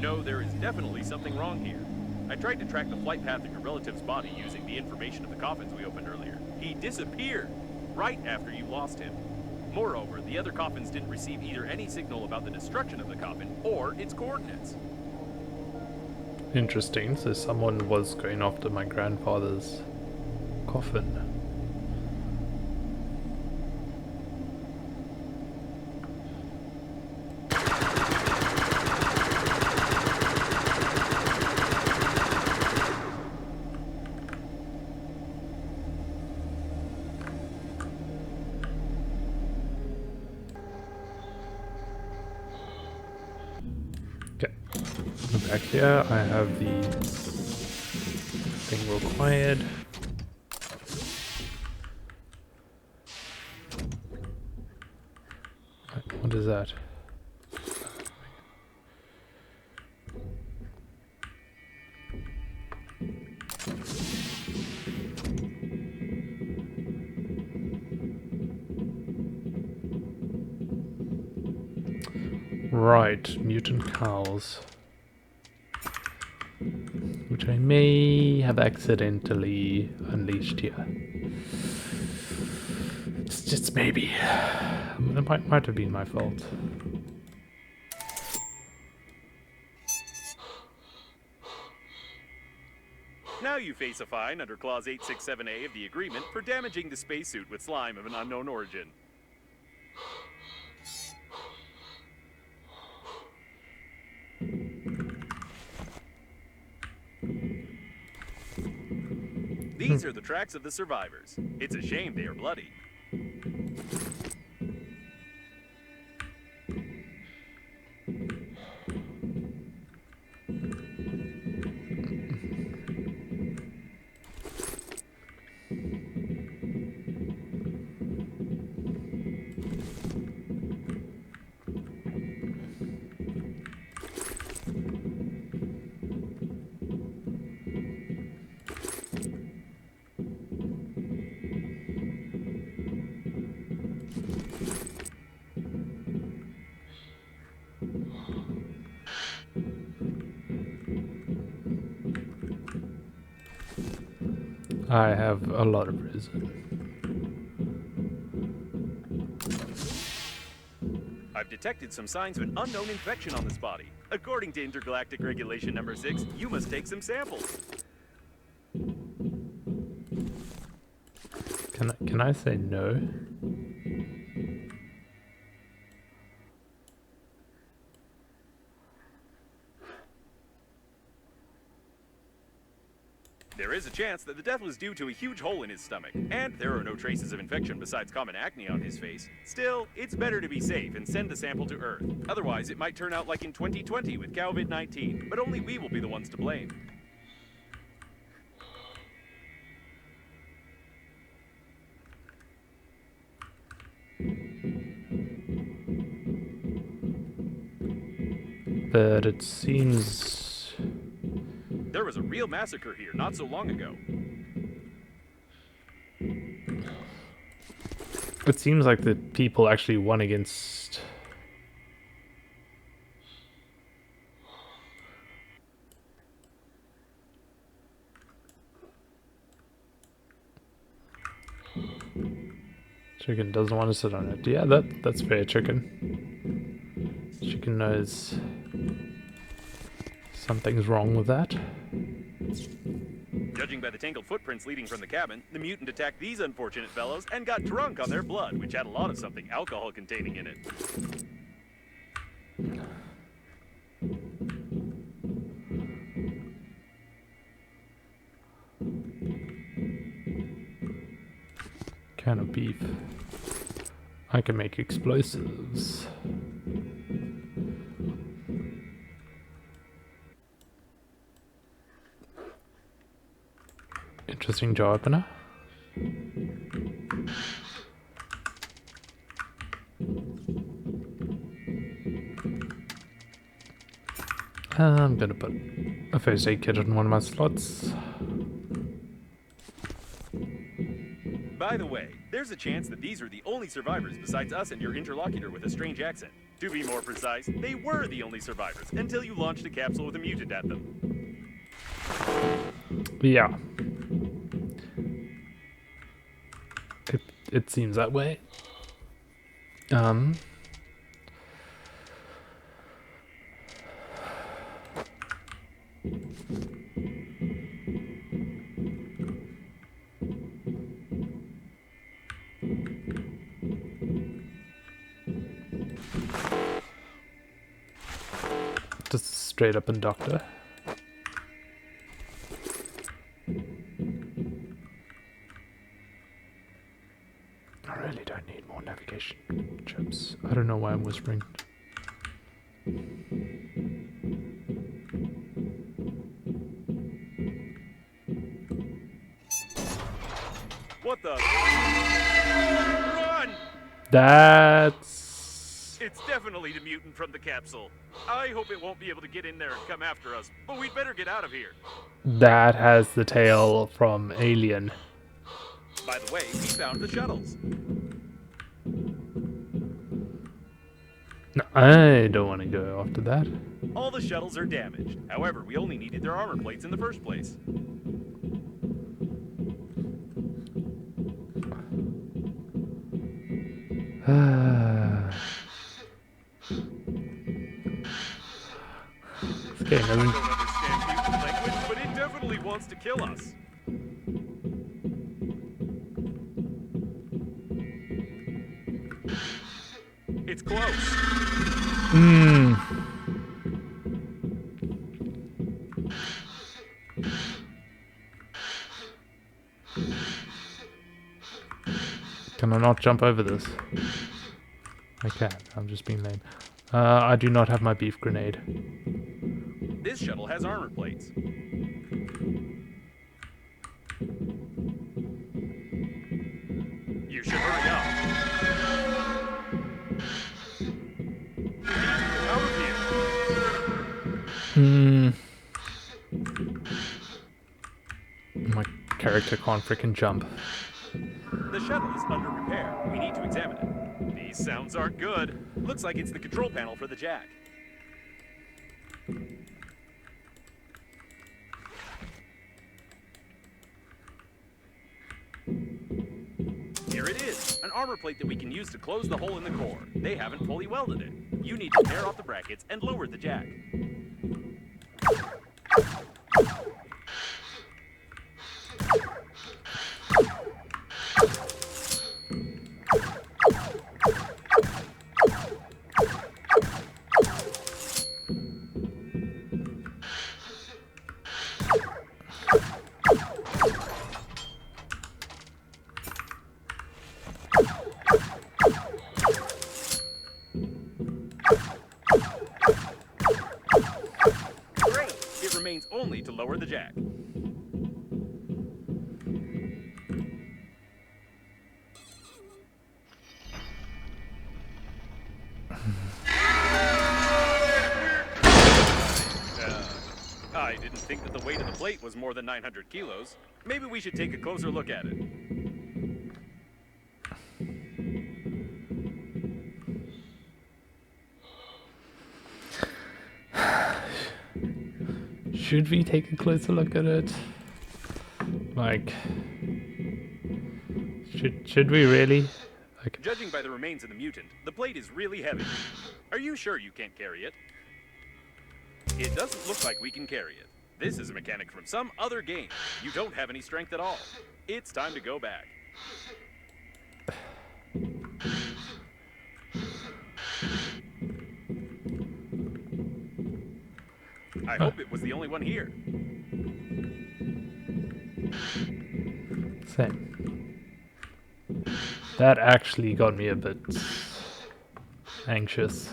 No, there is definitely something wrong here. I tried to track the flight path of your relative's body using the information of the coffins we opened earlier. He disappeared right after you lost him. Moreover, the other coffins didn't receive either any signal about the destruction of the coffin or its coordinates. Interesting, so someone was going after my grandfather's coffin. Back here, I have the thing required. What is that? Right, mutant cows. Which I may have accidentally unleashed here. It's just maybe. It might have been my fault. Now you face a fine under Clause 867A of the agreement for damaging the spacesuit with slime of an unknown origin. These are the tracks of the survivors. It's a shame they are bloody. I have a lot of reason. I've detected some signs of an unknown infection on this body. According to Intergalactic Regulation Number 6, you must take some samples. Can I say no? There is a chance that the death was due to a huge hole in his stomach, and there are no traces of infection besides common acne on his face. Still, it's better to be safe and send the sample to Earth. Otherwise, it might turn out like in 2020 with COVID-19, but only we will be the ones to blame. But it seems... There was a real massacre here not so long ago. It seems like the people actually won against... Chicken doesn't want to sit on it. Yeah, that's fair, chicken. Chicken knows something's wrong with that. Judging by the tangled footprints leading from the cabin, the mutant attacked these unfortunate fellows and got drunk on their blood, which had a lot of something alcohol-containing in it. Can of beef. I can make explosives. Interesting jar opener. I'm gonna put a first aid kit in one of my slots. By the way, there's a chance that these are the only survivors besides us and your interlocutor with a strange accent. To be more precise, they were the only survivors until you launched a capsule with a mutant at them. Yeah. It seems that way. Just straight up and doctor. I really don't need more navigation chips. I don't know why I'm whispering. What the? Run! That's... It's definitely the mutant from the capsule. I hope it won't be able to get in there and come after us, but we'd better get out of here. That has the tail from Alien. By the way, we found the shuttles. No, I don't want to go after that. All the shuttles are damaged. However, we only needed their armor plates in the first place. This game I doesn't... don't understand mutant language, but it definitely wants to kill us. It's close. Can I not jump over this? I can. I'm just being lame. I do not have my beef grenade. This shuttle has armor plates. You should hurry up. Out of here. My character can't frickin' jump. The shuttle is under repair. We need to examine it. These sounds aren't good. Looks like it's the control panel for the jack. Here it is, an armor plate that we can use to close the hole in the core. They haven't fully welded it. You need to tear off the brackets and lower the jack. Remains only to lower the jack. I didn't think that the weight of the plate was more than 900 kilos. Maybe we should take a closer look at it. Should we take a closer look at it? Like, should we really? Like, judging by the remains of the mutant, the plate is really heavy. Are you sure you can't carry it? It doesn't look like we can carry it. This is a mechanic from some other game. You don't have any strength at all. It's time to go back. I hope it was the only one here. Same. That actually got me a bit anxious.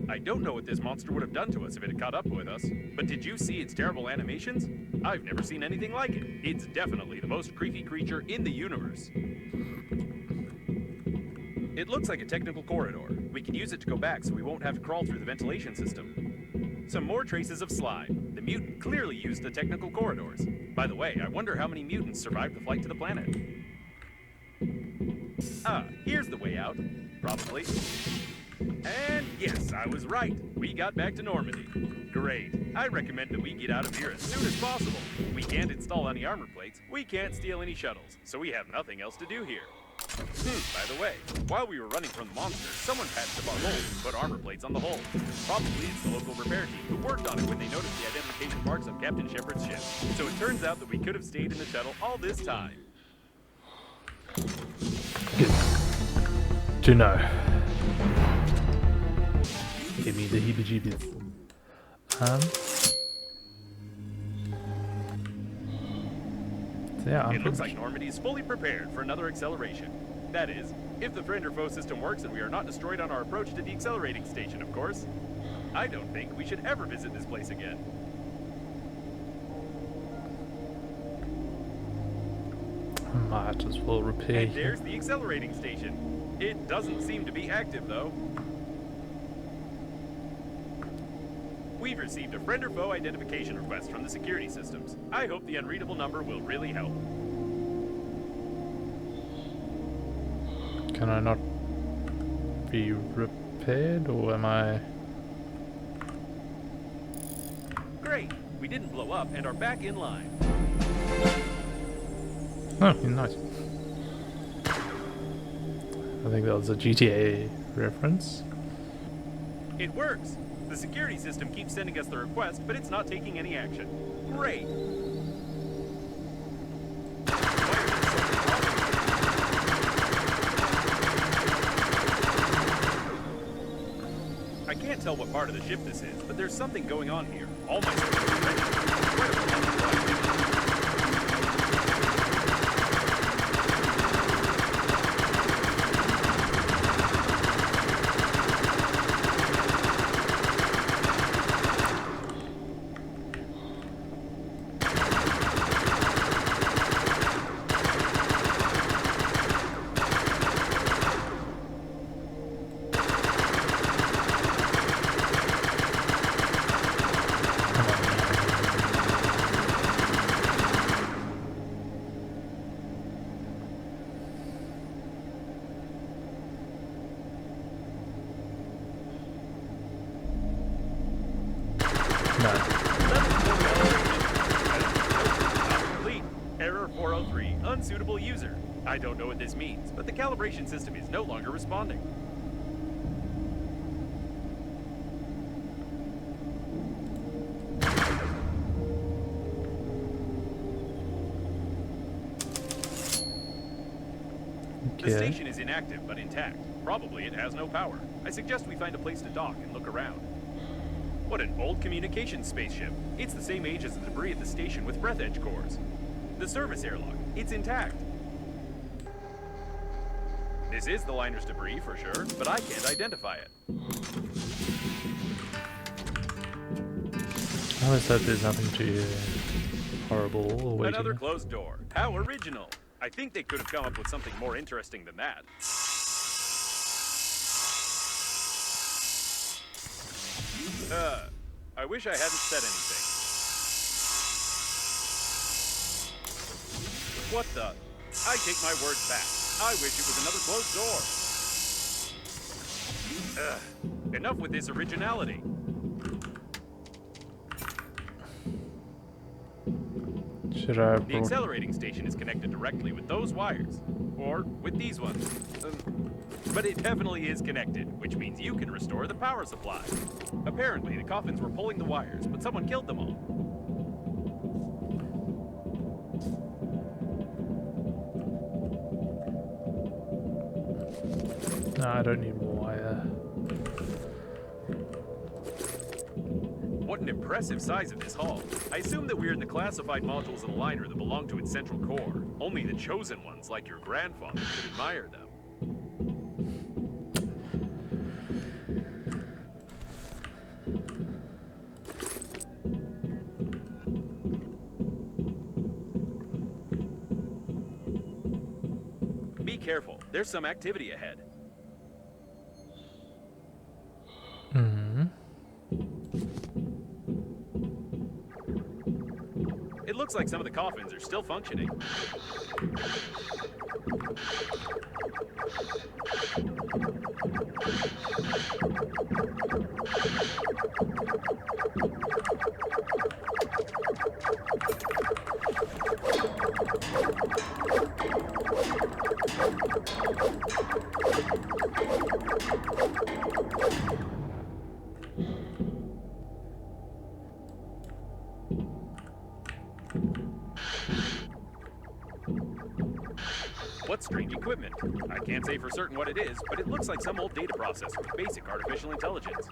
I don't know what this monster would have done to us if it had caught up with us, but did you see its terrible animations? I've never seen anything like it. It's definitely the most creepy creature in the universe. It looks like a technical corridor. We can use it to go back so we won't have to crawl through the ventilation system. Some more traces of slime. The mutant clearly used the technical corridors. By the way, I wonder how many mutants survived the flight to the planet. Ah, here's the way out. Probably. And yes, I was right. We got back to Normandy. Great. I recommend that we get out of here as soon as possible. We can't install any armor plates, we can't steal any shuttles, so we have nothing else to do here. By the way, while we were running from the monster, someone patched up our hole and put armor plates on the hull. Probably it's the local repair team who worked on it when they noticed the identification marks on Captain Shepard's ship. So it turns out that we could have stayed in the shuttle all this time. Good to know. Give me the heebie-jeebies. So yeah, It looks like Normandy is fully prepared for another acceleration. That is, if the friend or foe system works and we are not destroyed on our approach to the accelerating station, of course. I don't think we should ever visit this place again. might as well repair. And there's the accelerating station. It doesn't seem to be active, though. We've received a friend or foe identification request from the security systems. I hope the unreadable number will really help. Can I not be repaired, or am I... Great! We didn't blow up and are back in line. Oh, nice. I think that was a GTA reference. It works! The security system keeps sending us the request, but it's not taking any action. Great! I can't tell what part of the ship this is, but there's something going on here. All my systems are ready. Error 403, unsuitable user. I don't know what this means, but the calibration system is no longer responding. The station is inactive but intact. Probably it has no power. I suggest we find a place to dock and look around. What an old communications spaceship. It's the same age as the debris at the station with Breathedge cores. The service airlock, it's intact. This is the liner's debris for sure, but I can't identify it. I always hope there's nothing too horrible or waiting. Another closed door. How original. I think they could have come up with something more interesting than that. I wish I hadn't said anything. What the? I take my words back. I wish it was another closed door. Enough with this originality. Should I... The accelerating station is connected directly with those wires. Or with these ones. But it definitely is connected, which means you can restore the power supply. Apparently, the coffins were pulling the wires, but someone killed them all. No, I don't need more wire. What an impressive size of this hull. I assume that we're in the classified modules of the liner that belong to its central core. Only the chosen ones, like your grandfather, could admire them. Be careful. There's some activity ahead. It Looks like some of the coffins are still functioning. What strange equipment? I can't say for certain what it is, but it looks like some old data processor with basic artificial intelligence.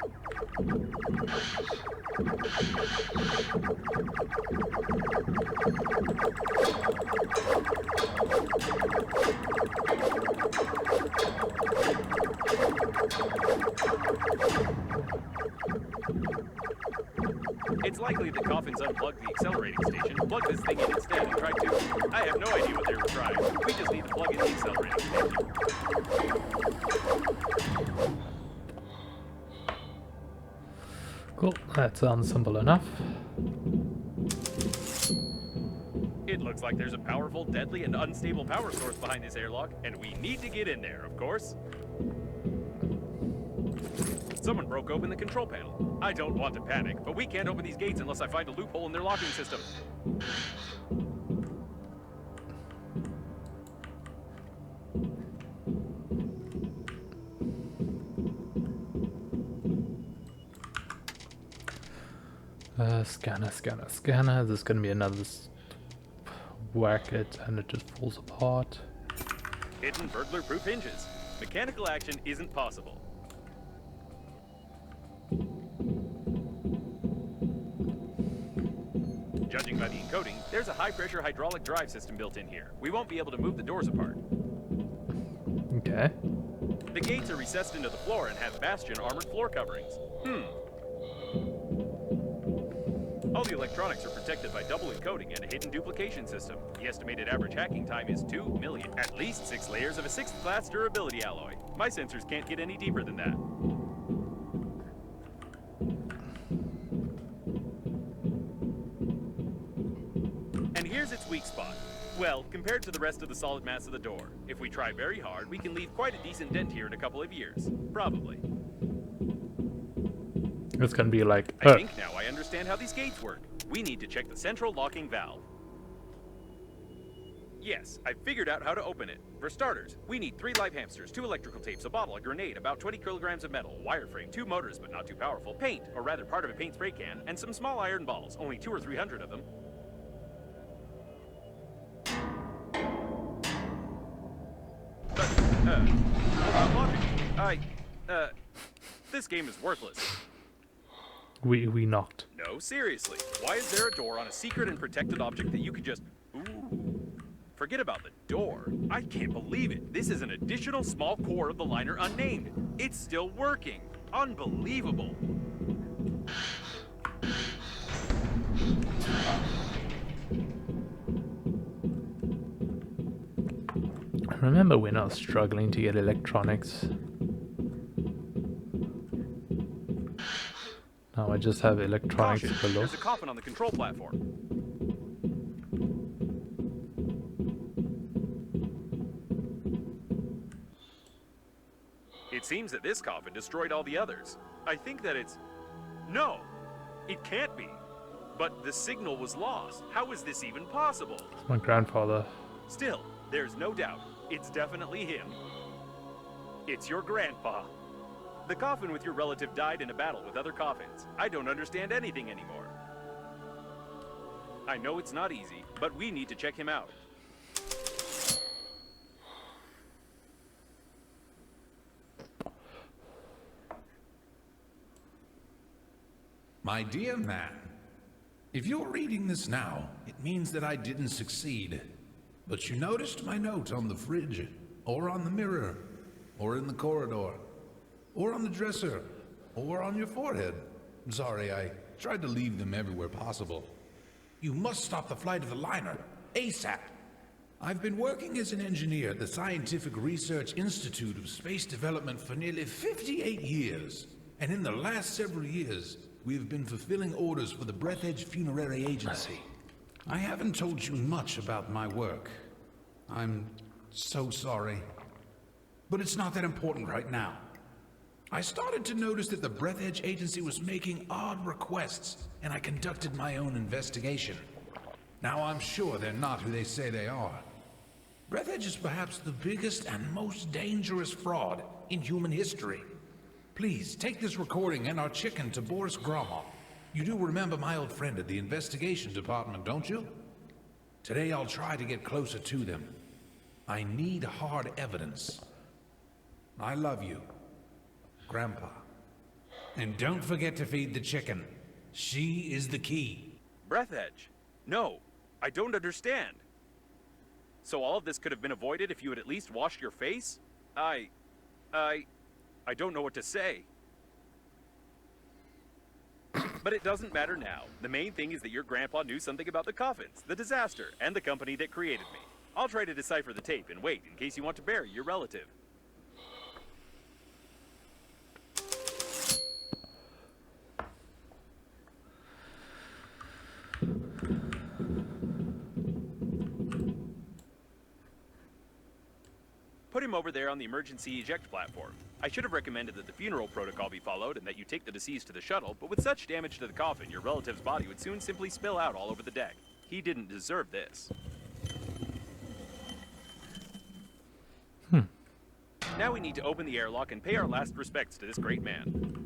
It's likely the coffins unplugged the accelerating station, plugged this thing in instead, and tried to... I have no idea what they were trying. We just need to plug in the accelerating station. Cool, that sounds simple enough. It looks like there's a powerful, deadly, and unstable power source behind this airlock, and we need to get in there, of course. Someone broke open the control panel. I don't want to panic, but we can't open these gates unless I find a loophole in their locking system. Scanner. There's gonna be another whack it and it just falls apart. Hidden burglar-proof hinges. Mechanical action isn't possible. Judging by the encoding, there's a high-pressure hydraulic drive system built in here. We won't be able to move the doors apart. Okay. The gates are recessed into the floor and have bastion armored floor coverings. All the electronics are protected by double encoding and a hidden duplication system. The estimated average hacking time is 2 million. At least 6 layers of a 6th class durability alloy. My sensors can't get any deeper than that. And here's its weak spot. Well, compared to the rest of the solid mass of the door. If we try very hard, we can leave quite a decent dent here in a couple of years. Probably. It's gonna be like... I think now I understand how these gates work. We need to check the central locking valve. Yes, I figured out how to open it. For starters, we need 3 live hamsters, 2 electrical tapes, a bottle, a grenade, about 20 kilograms of metal, wireframe, 2 motors but not too powerful, paint, or rather part of a paint spray can, and some small iron balls, only 200 or 300 of them. This game is worthless. We knocked. No, seriously. Why is there a door on a secret and protected object that you could just... Ooh. Forget about the door. I can't believe it. This is an additional small core of the liner unnamed. It's still working. Unbelievable. Remember when I was struggling to get electronics? Now I just have electronics Caution, below. there's a coffin on the control platform. It seems that this coffin destroyed all the others. I think that it's... No, it can't be. But the signal was lost. How is this even possible? It's my grandfather. Still, there's no doubt. It's definitely him. It's your grandpa. The coffin with your relative died in a battle with other coffins. I don't understand anything anymore. I know it's not easy, but we need to check him out. My dear man, if you're reading this now, it means that I didn't succeed. But you noticed my note on the fridge, or on the mirror, or in the corridor, or on the dresser, or on your forehead. I'm sorry, I tried to leave them everywhere possible. You must stop the flight of the liner, ASAP. I've been working as an engineer at the Scientific Research Institute of Space Development for nearly 58 years. And in the last several years, we have been fulfilling orders for the Breathedge Funerary Agency. I haven't told you much about my work. I'm so sorry. But it's not that important right now. I started to notice that the Breathedge agency was making odd requests, and I conducted my own investigation. Now I'm sure they're not who they say they are. Breathedge is perhaps the biggest and most dangerous fraud in human history. Please, take this recording and our chicken to Boris Gromov. You do remember my old friend at the investigation department, don't you? Today I'll try to get closer to them. I need hard evidence. I love you, Grandpa. And don't forget to feed the chicken. She is the key. Breathedge? No, I don't understand. So all of this could have been avoided if you had at least washed your face? I don't know what to say. But it doesn't matter now. The main thing is that your grandpa knew something about the coffins, the disaster, and the company that created me. I'll try to decipher the tape and wait in case you want to bury your relative. Put him over there on the emergency eject platform. I should have recommended that the funeral protocol be followed and that you take the deceased to the shuttle, but with such damage to the coffin, your relative's body would soon simply spill out all over the deck. He didn't deserve this. Now we need to open the airlock and pay our last respects to this great man.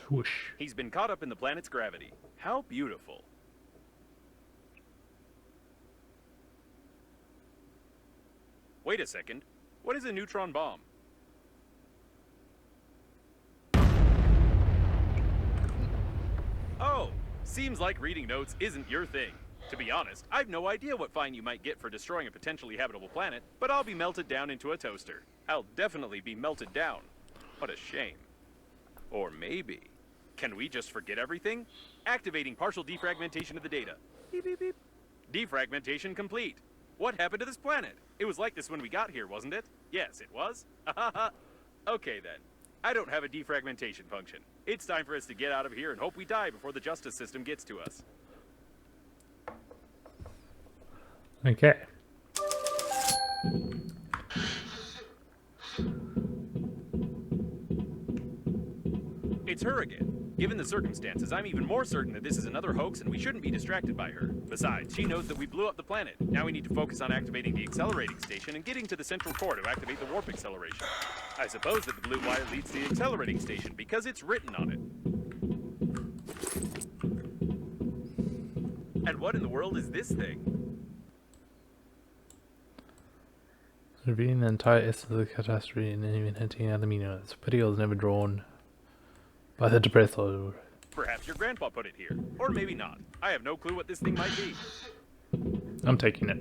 Whoosh. He's been caught up in the planet's gravity. How beautiful. Wait a second. What is a neutron bomb? Oh, seems like reading notes isn't your thing. To be honest, I've no idea what fine you might get for destroying a potentially habitable planet, but I'll be melted down into a toaster. I'll definitely be melted down. What a shame. Or maybe... Can we just forget everything? Activating partial defragmentation of the data. Beep, beep, beep. Defragmentation complete. What happened to this planet? It was like this when we got here, wasn't it? Yes, it was. Okay then. I don't have a defragmentation function. It's time for us to get out of here and hope we die before the justice system gets to us. Okay. It's her again. Given the circumstances, I'm even more certain that this is another hoax and we shouldn't be distracted by her. Besides, she knows that we blew up the planet. Now we need to focus on activating the accelerating station and getting to the central core to activate the warp acceleration. I suppose that the blue wire leads to the accelerating station because it's written on it. And what in the world is this thing? Revealing the entire essence of the catastrophe and even hinting at amino. It's a pity it was never drawn by the depressor. Perhaps your grandpa put it here. Or maybe not. I have no clue what this thing might be. I'm taking it.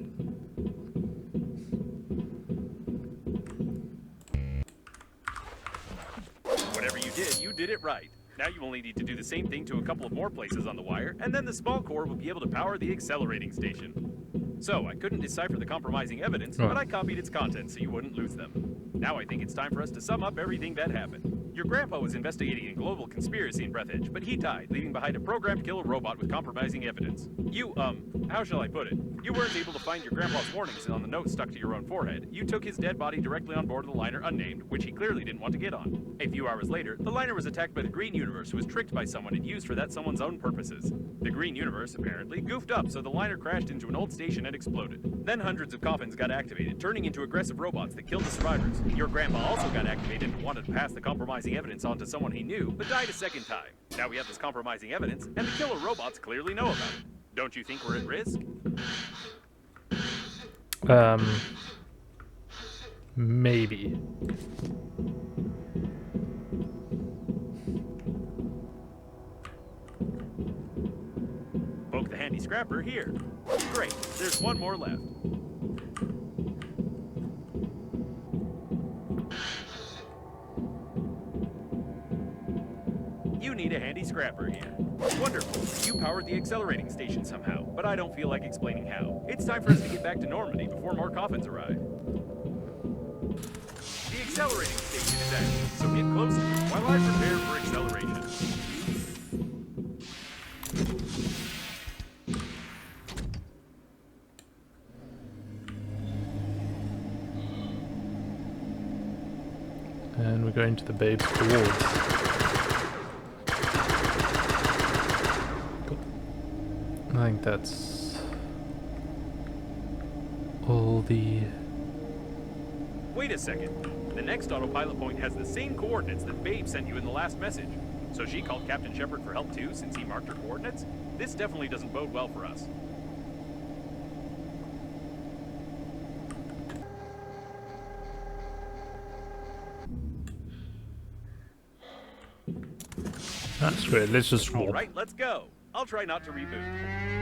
Whatever you did it right. Now you only need to do the same thing to a couple of more places on the wire, and then the small core will be able to power the accelerating station. So, I couldn't decipher the compromising evidence, but I copied its contents so you wouldn't lose them. Now I think it's time for us to sum up everything that happened. Your grandpa was investigating a global conspiracy in Breathedge, but he died, leaving behind a programmed killer robot with compromising evidence. You, how shall I put it? You weren't able to find your grandpa's warnings on the note stuck to your own forehead. You took his dead body directly on board of the liner unnamed, which he clearly didn't want to get on. A few hours later, the liner was attacked by the Green Universe, who was tricked by someone and used for that someone's own purposes. The Green Universe, apparently, goofed up, so the liner crashed into an old station and exploded. Then hundreds of coffins got activated, turning into aggressive robots that killed the survivors. Your grandpa also got activated and wanted to pass the compromising evidence on to someone he knew, but died a second time. Now we have this compromising evidence, and the killer robots clearly know about it. Don't you think we're at risk? Maybe. Poke the handy scrapper here. Great, there's one more left. You need a handy Scrapper here. Wonderful. You powered the accelerating station somehow, but I don't feel like explaining how. It's time for us to get back to Normandy before more coffins arrive. The accelerating station is active, so get close to it while I prepare for acceleration. And we're going to the Babe's Rewards. Cool. I think that's all the... Wait a second. The next autopilot point has the same coordinates that Babe sent you in the last message. So she called Captain Shepard for help too, since he marked her coordinates? This definitely doesn't bode well for us. That's great, let's just All warp. right, let's go. I'll try not to reboot.